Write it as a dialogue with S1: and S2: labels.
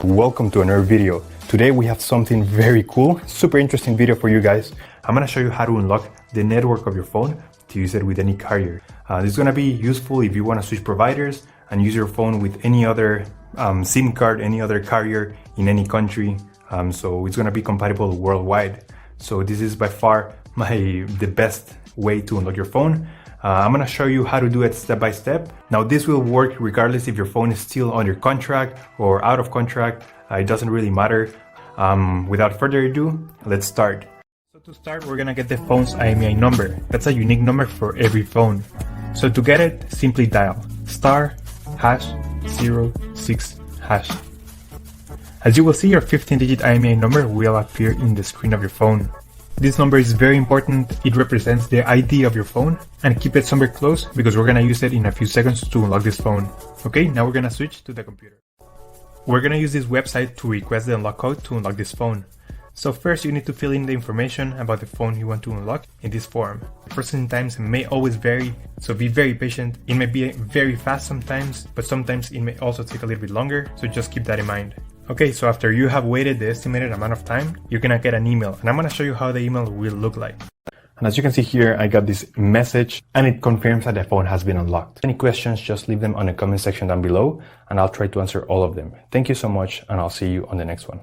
S1: Welcome to another video. Today we have something very cool, super interesting video for you guys. I'm gonna show you how to unlock the network of your phone to use it with any carrier. This is gonna be useful if you wanna switch providers and use your phone with any other SIM card, any other carrier in any country. So it's gonna be compatible worldwide. So this is by far the best way to unlock your phone. I'm gonna show you how to do it step by step. Now this will work regardless if your phone is still under contract or out of contract. It doesn't really matter. Without further ado, let's start. So to start, we're gonna get the phone's IMEI number. That's a unique number for every phone. So to get it, simply dial *#06#. As you will see, your 15-digit IMEI number will appear in the screen of your phone. This number is very important. It represents the ID of your phone, and keep it somewhere close because we're gonna use it in a few seconds to unlock this phone. Okay, now we're gonna switch to the computer. We're gonna use this website to request the unlock code to unlock this phone. So first you need to fill in the information about the phone you want to unlock in this form. Processing times may always vary, so be very patient. It may be very fast sometimes, but sometimes it may also take a little bit longer, so just keep that in mind. Okay, so after you have waited the estimated amount of time, you're gonna get an email, and I'm gonna show you how the email will look like. And as you can see here, I got this message, and it confirms that the phone has been unlocked. Any questions, just leave them on the comment section down below, and I'll try to answer all of them. Thank you so much, and I'll see you on the next one.